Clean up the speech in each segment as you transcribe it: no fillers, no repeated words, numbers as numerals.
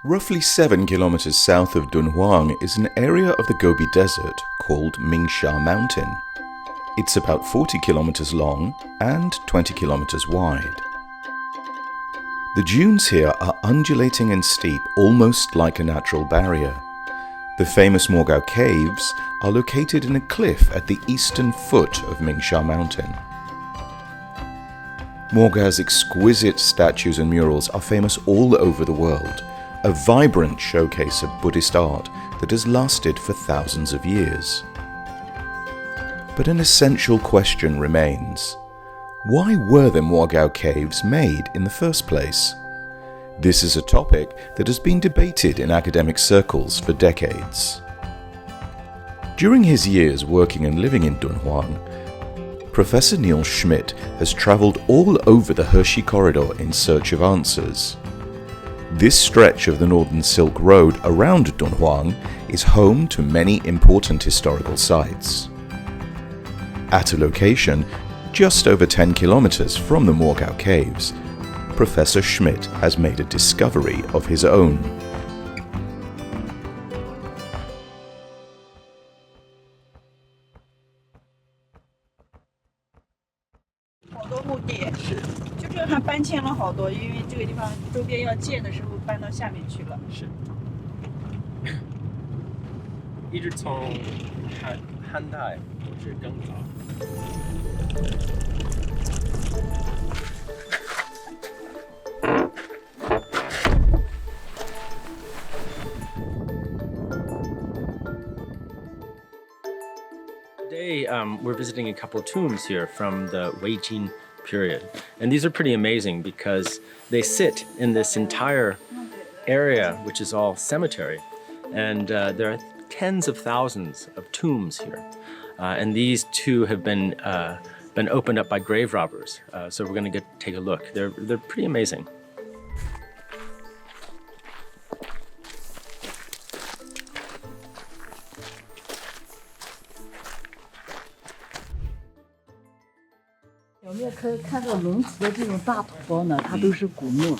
Roughly 7 kilometers south of Dunhuang is an area of the Gobi Desert called Mingsha Mountain. It's about 40 kilometers long and 20 kilometers wide. The dunes here are undulating and steep, almost like a natural barrier. The famous Mogao Caves are located in a cliff at the eastern foot of Mingsha Mountain. Mogao's exquisite statues and murals are famous all over the world, a vibrant showcase of Buddhist art that has lasted for thousands of years. But an essential question remains. Why were the Mogao Caves made in the first place? This is a topic that has been debated in academic circles for decades. During his years working and living in Dunhuang, Professor Neil Schmid has travelled all over the Hershey Corridor in search of answers. This stretch of the Northern Silk Road around Dunhuang is home to many important historical sites. At a location just over 10 kilometers from the Mogao Caves, Professor Schmid has made a discovery of his own.他搬迁了好多，因为这个地方周边要建的时候搬到下面去了。是。一直从汉代一直更早。Today, we're visiting a couple tombs here from the Weijin period. And these are pretty amazing because they sit in this entire area, which is all cemetery. And there are tens of thousands of tombs here. And these two have been opened up by grave robbers. So we're going to take a look. They're pretty amazing.可以看到龙祠的这种大土包呢，它都是古墓。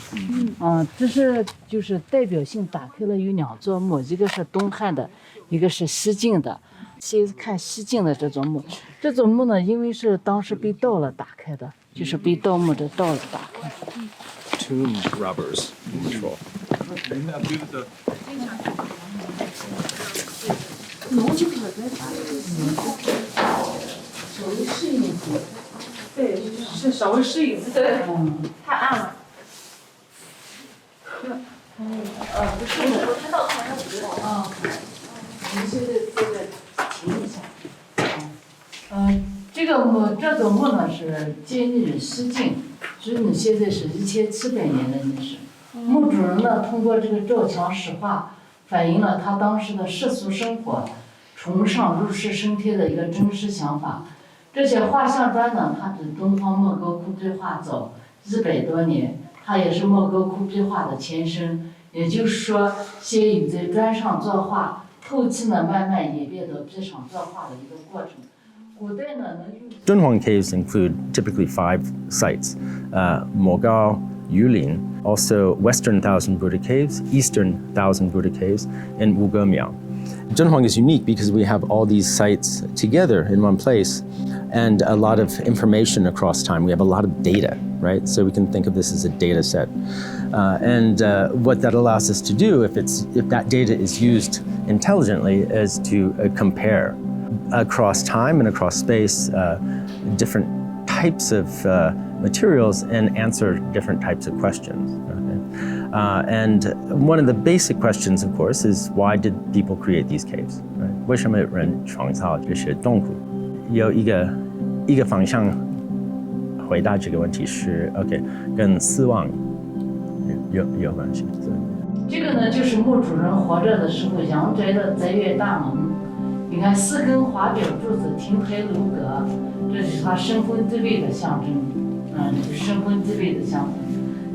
这是就是代表性打开了有2座墓，一个是东汉的，一个是西晋的。先看西晋的这座墓，这座墓呢，因为是当时被盗了打开的，就是被盗墓的盗了打开。Tomb robbers control. 龙就可在打稍微适应一点。对，是稍微适应。对，太暗了。不是的，我看到好像不好。你现在停一下。这座墓呢是建立于西晋，距今现在是1700年的历史。墓主人呢通过这个照墙石画，反映了他当时的世俗生活、崇尚入世升天的一个真实想法。这些画像砖呢，它比东方莫高窟壁画早100多年，它也是莫高窟壁画的前身。也就是说，先有在砖上作画，后期呢慢慢演变到壁上作画的一个过程。古代呢能用。Dunhuang caves include typically 5 sites: Mogao, Yulin, also Western Thousand Buddha Caves, Eastern Thousand Buddha Caves, and Wugemiao. Dunhuang is unique because we have all these sites together in one place and a lot of information across time. We have a lot of data, right? So we can think of this as a data set. What that allows us to do, if that data is used intelligently, is to compare across time and across space different types of materials and answer different types of questions. And one of the basic questions, of course, is why did people create these caves? Right? 为什么人创造这些洞窟？有一个方向回答这个问题是 OK， 跟死亡有关系。这个呢，就是墓主人活着的时候阳宅的宅院大门。你看4根华表柱子亭台楼阁，这是他身份地位的象征。就是身份地位的象征。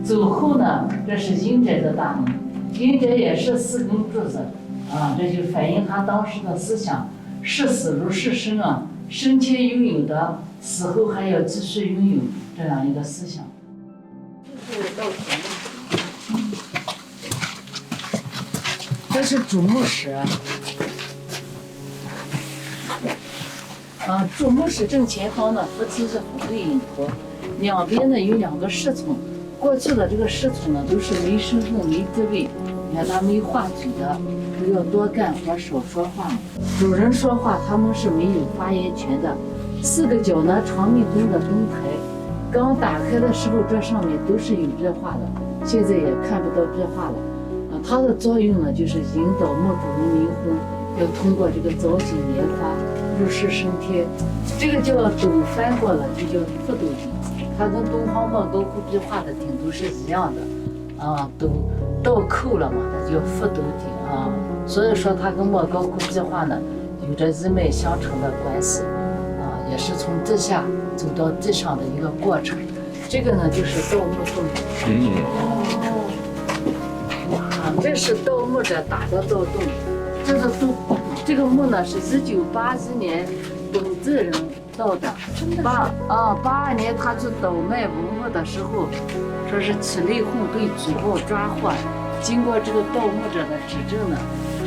走后呢，这是阴宅的大门，阴宅也是4根柱子，这就反映他当时的思想：视死如视生生前拥有的，死后还要继续拥有这样一个思想。这是稻田。这是主墓室。主墓室正前方呢，夫妻是红对影头，两边呢有2个侍从。过去的这个侍从呢，都是没身份、没地位，你看他没话语的，都要多干活少说话。主人说话，他们是没有发言权的。4个角呢，长密宗的灯台，刚打开的时候，这上面都是有字画的，现在也看不到字画了。它的作用呢，就是引导墓主人冥婚，要通过这个早景莲花入世升天。这个叫斗翻过了，就叫覆斗顶。它跟东方莫高窟壁画的顶都是一样的，都倒扣了嘛，它叫覆斗顶啊。所以说它跟莫高窟壁画呢有着一脉相承的关系啊，也是从地下走到地上的一个过程。这个呢就是盗墓洞。这是盗墓者打的盗洞。这个墓呢是1981年本地人盗的。82年他去倒卖文物的时候，说是起内讧被举报抓获，经过这个盗墓者的指证呢，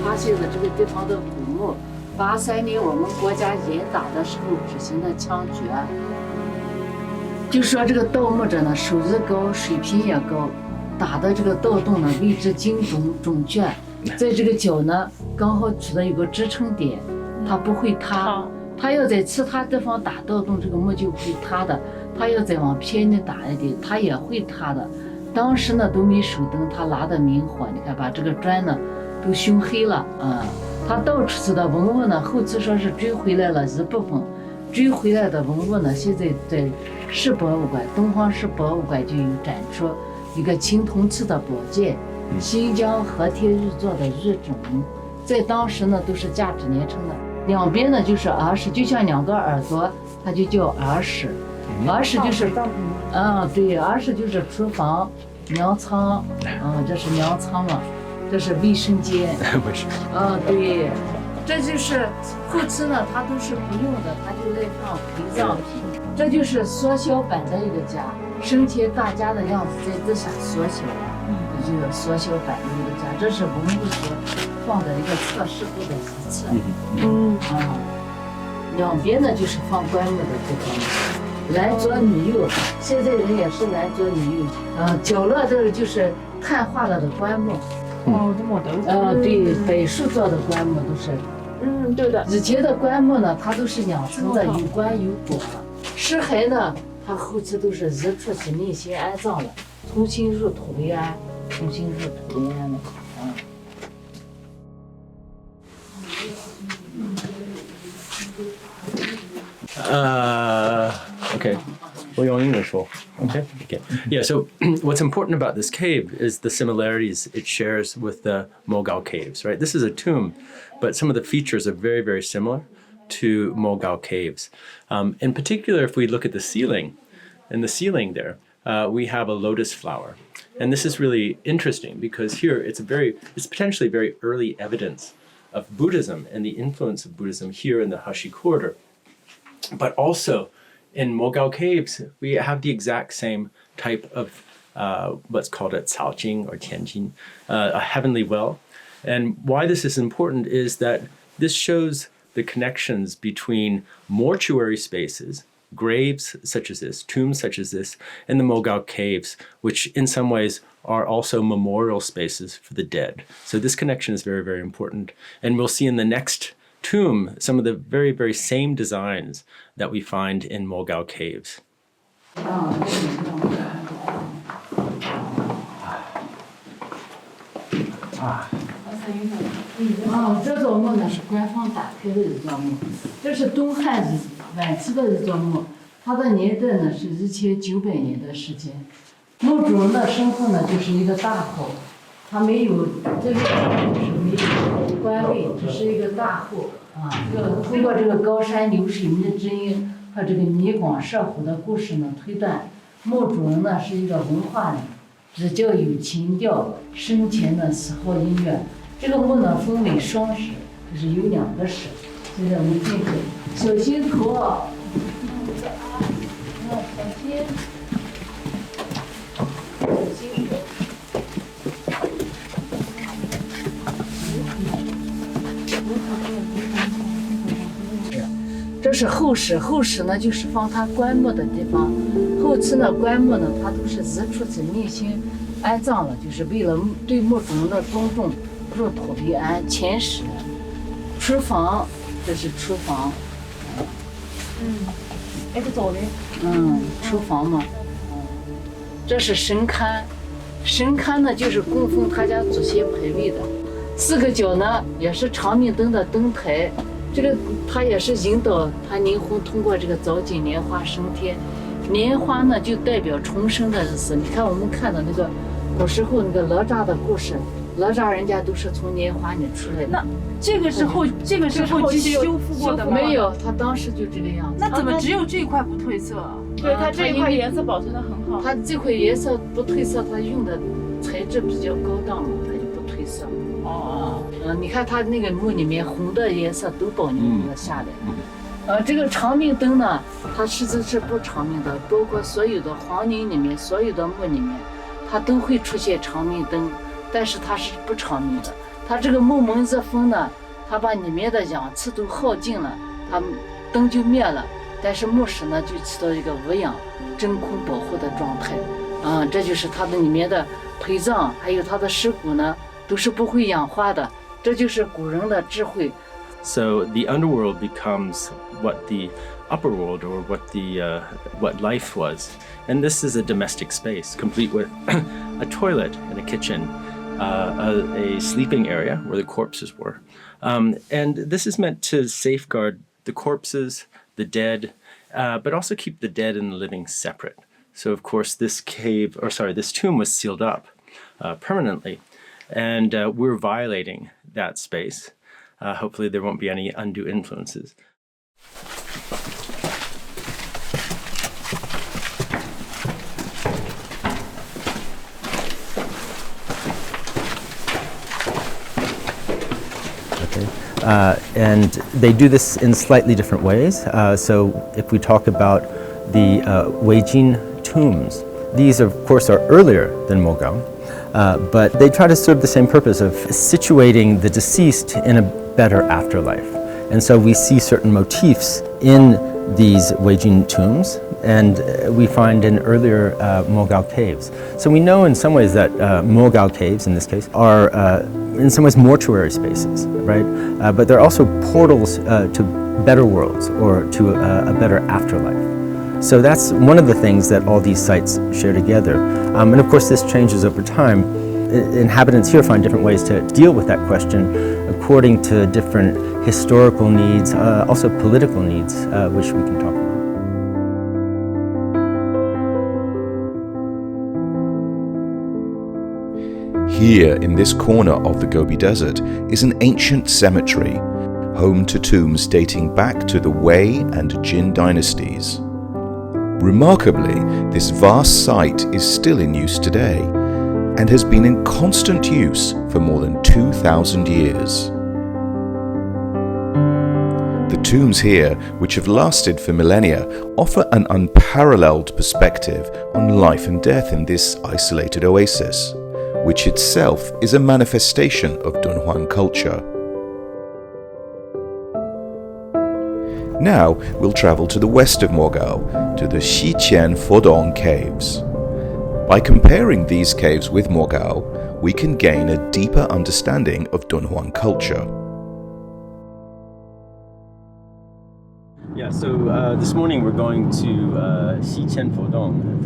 发现了这个地方的古墓。83年我们国家严打的时候执行的枪决。就说这个盗墓者呢手艺高，水平也高，打的这个盗洞呢位置精准确，在这个角呢刚好取得有个支撑点，它不会塌。他要在其他地方打盗洞，这个墓就会塌的；他要再往偏里打一点，它也会塌的。当时呢都没手灯，他拿的明火，你看把这个砖呢都熏黑了啊。他盗出去的文物呢，后期说是追回来了一部分，追回来的文物呢，现在在市博物馆、东方市博物馆就有展出一个青铜器的宝剑，新疆和田玉做的玉枕，在当时呢都是价值连城的。两边呢就是儿室，就像2个耳朵，它就叫儿室。儿室就是，对，儿室就是厨房、粮仓，这是粮仓嘛，这是卫生间。对，这就是后期呢，它都是不用的，它就来放陪葬品。这就是缩小版的一个家，生前大家的样子在地下缩小，这个缩小版的一个家，这是文物所放的一个测试过的仪器。两边呢就是放棺木的地方，男左女右，现在人也是男左女右。角落这儿就是碳化了的棺木。这么多。对，柏树做的棺木都是。对的。以前的棺木呢，它都是2层的，有棺有椁。尸骸呢，它后期都是移出去内先安葬了，重新入土为安，重新入土为安的。Okay. 我用英文说. Okay. Yeah, so what's important about this cave is the similarities it shares with the Mogao caves, right? This is a tomb, but some of the features are very, very similar to Mogao caves. In particular, if we look at the ceiling, in the ceiling there, we have a lotus flower. And this is really interesting because here it's potentially very early evidence of Buddhism and the influence of Buddhism here in the Hashi corridor. But also in Mogao caves, we have the exact same type of what's called a caojing or tianjin, a heavenly well. And why this is important is that this shows the connections between mortuary spaces, graves such as this, tombs such as this, and the Mogao caves, which in some ways are also memorial spaces for the dead. So this connection is very, very important. And we'll see in the next tomb some of the very, very same designs that we find in Mogao caves. 这座墓呢是官方打开的一座墓，这是东汉晚期的一座墓，它的年代呢是1900年的时间。墓主人的身份呢就是一个大户，他没有这个是没有官位，只是一个大户啊。通过这个高山流水觅知音和这个泥广射虎的故事呢推断，墓主人呢是一个文化人，比较有情调，生前呢喜好音乐。这个墓呢分为双室，就是有2个室。现在我们进去，小心头啊！小心，小心头。是后室，后室呢就是放他棺木的地方。后期呢，棺木呢，他都是日出子内心安葬了，就是为了对墓主人的尊重，入土为安。前室，厨房，这是厨房。厨房嘛。这是神龛，神龛呢就是供奉他家祖先牌位的。4个角呢也是长明灯的灯台，这个它也是引导他灵魂通过这个早景莲花升天。莲花呢就代表重生的意思。你看我们看的那个古时候那个哪吒的故事，哪吒人家都是从莲花里出来的。那这个是后期修复过的吗？没有，他当时就这个样子。那怎么只有这一块不褪色啊？对，它这一块颜色保存得很好。它这块颜色不褪色，它用的材质比较高档嘛，它就不褪色。你看它那个墓里面红的颜色都保留了下来。这个长明灯呢，它实质是不长明的，包括所有的皇陵里面、所有的墓里面，它都会出现长明灯，但是它是不长明的。它这个木门热风呢，它把里面的氧气都耗尽了，它灯就灭了。但是墓室呢，就起到一个无氧、真空保护的状态。这就是它的里面的陪葬，还有它的尸骨呢，都是不会氧化的。这就是古人的智慧。So the underworld becomes what the upper world or what life was. And this is a domestic space, complete with a toilet and a kitchen, a sleeping area where the corpses were. And this is meant to safeguard the corpses, the dead, but also keep the dead and the living separate. So of course this tomb was sealed up permanently, and we're violating that space. Hopefully there won't be any undue influences. And they do this in slightly different ways. So if we talk about the Weijin tombs, these of course are earlier than Mogao, but they try to serve the same purpose of situating the deceased in a better afterlife. And so we see certain motifs in these Weijin tombs, and we find in earlier Mogao caves. So we know in some ways that Mogao caves, in this case, are in some ways mortuary spaces, right? But they're also portals to better worlds or to a better afterlife. So that's one of the things that all these sites share together. And of course this changes over time. Inhabitants here find different ways to deal with that question according to different historical needs, also political needs, which we can talk about. Here in this corner of the Gobi Desert is an ancient cemetery, home to tombs dating back to the Wei and Jin dynasties. Remarkably, this vast site is still in use today and has been in constant use for more than 2,000 years. The tombs here, which have lasted for millennia, offer an unparalleled perspective on life and death in this isolated oasis, which itself is a manifestation of Dunhuang culture. Now we'll travel to the west of Mogao, to the Xiqian Fodong caves. By comparing these caves with Mogao, we can gain a deeper understanding of Dunhuang culture. Yeah, so this morning we're going to Xiqian Fodong,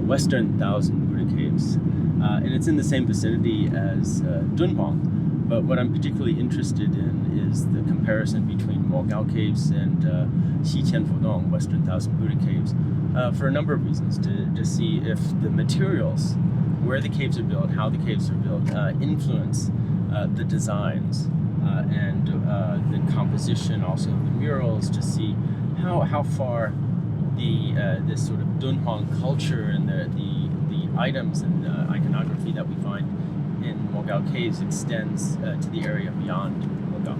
Western Thousand Buddha Caves. And it's in the same vicinity as Dunhuang. But what I'm particularly interested in is the comparison between Mogao Caves and Xiqian Fodong, Western Thousand Buddha Caves, for a number of reasons, to see if the materials, where the caves are built, how the caves are built, influence the designs and the composition also of the murals, to see how far this sort of Dunhuang culture and the items and the iconography that we find in Mogao Caves extends to the area beyond Mogao.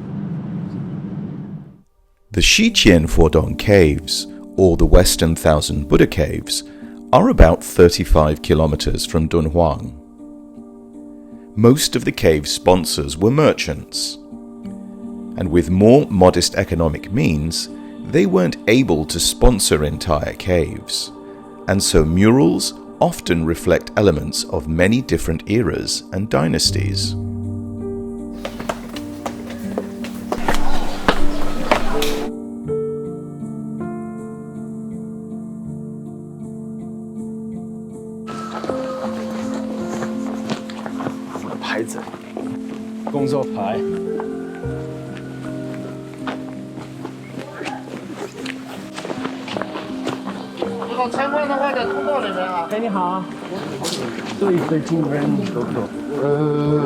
The Xiqian Fodong Caves, or the Western Thousand Buddha Caves, are about 35 kilometers from Dunhuang. Most of the cave sponsors were merchants, and with more modest economic means, they weren't able to sponsor entire caves, and so murals often reflect elements of many different eras and dynasties.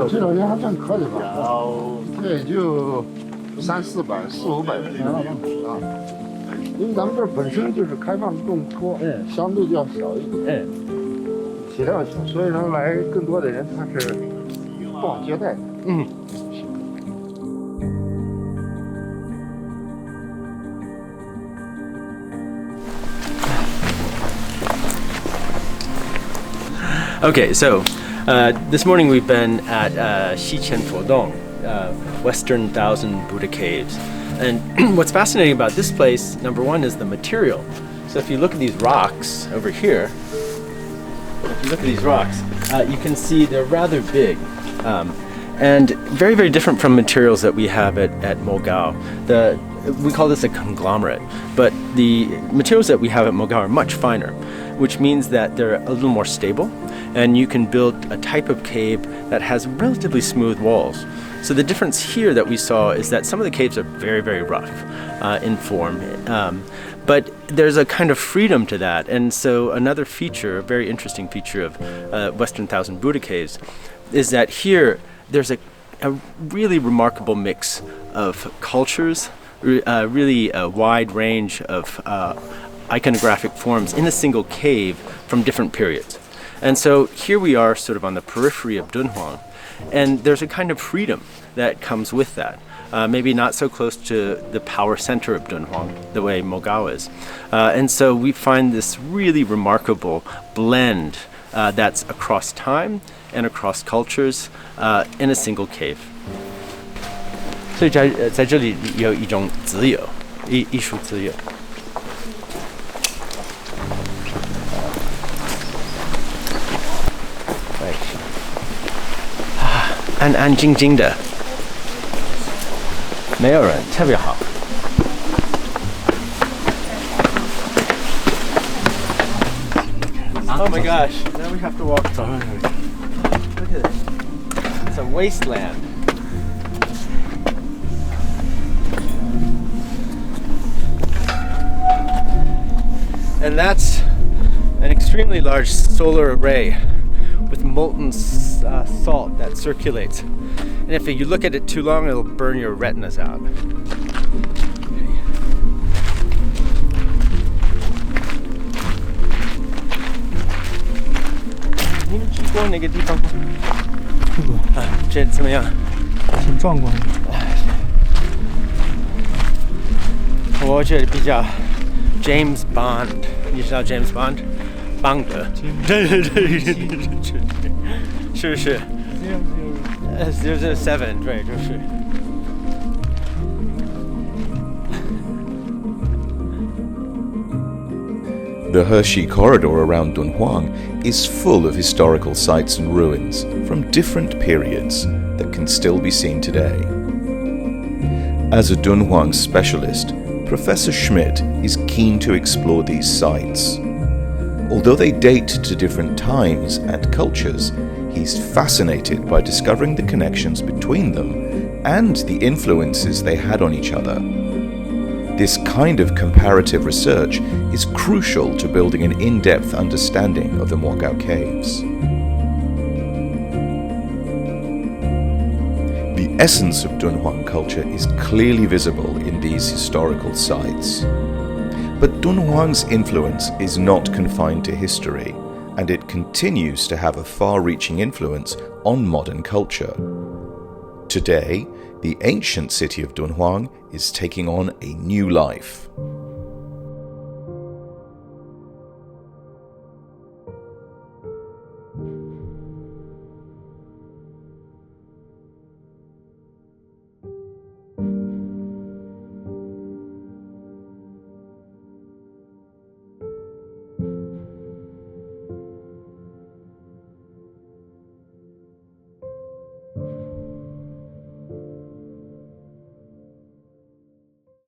这两年还算可以吧，这也就300-400、400-500平了吧，因为咱们这儿本身就是开放的动坡，相对就要小一点，体量小，所以说来更多的人他是不好接待的。Okay, so this morning we've been at Xiqian Fodong, Western Thousand Buddha Caves. And what's fascinating about this place, number one, is the material. So if you look at these rocks over here, you can see they're rather big. And very, very different from materials that we have at Mogao. We call this a conglomerate, but the materials that we have at Mogao are much finer, which means that they're a little more stable, and you can build a type of cave that has relatively smooth walls. So the difference here that we saw is that some of the caves are very, very rough in form, but there's a kind of freedom to that. And so another feature, a very interesting feature of Western Thousand Buddha Caves, is that here there's a really remarkable mix of cultures, really a wide range of iconographic forms in a single cave from different periods. And so here we are sort of on the periphery of Dunhuang, and there's a kind of freedom that comes with that. Maybe not so close to the power center of Dunhuang, the way Mogao is. And so we find this really remarkable blend that's across time and across cultures in a single cave. 所以在这里有一种自由，艺术自由。安安静静的，没有人，特别好。Oh my gosh! Now we have to walk. Look at this. It's a wasteland. And that's an extremely large solar array with molten salt that circulates. And if you look at it too long, it'll burn your retinas out. You们去过那个地方吗？去过。这怎么样？挺壮观的。我觉得比较 James Bond， 你知道 James Bond？ 邦德，对，是不是？007，对，就是。The Hershey corridor around Dunhuang is full of historical sites and ruins from different periods that can still be seen today. As a Dunhuang specialist, Professor Schmid is keen to explore these sites. Although they date to different times and cultures, he's fascinated by discovering the connections between them and the influences they had on each other. This kind of comparative research is crucial to building an in-depth understanding of the Mogao caves. The essence of Dunhuang culture is clearly visible in these historical sites. But Dunhuang's influence is not confined to history, and it continues to have a far-reaching influence on modern culture. Today, the ancient city of Dunhuang is taking on a new life.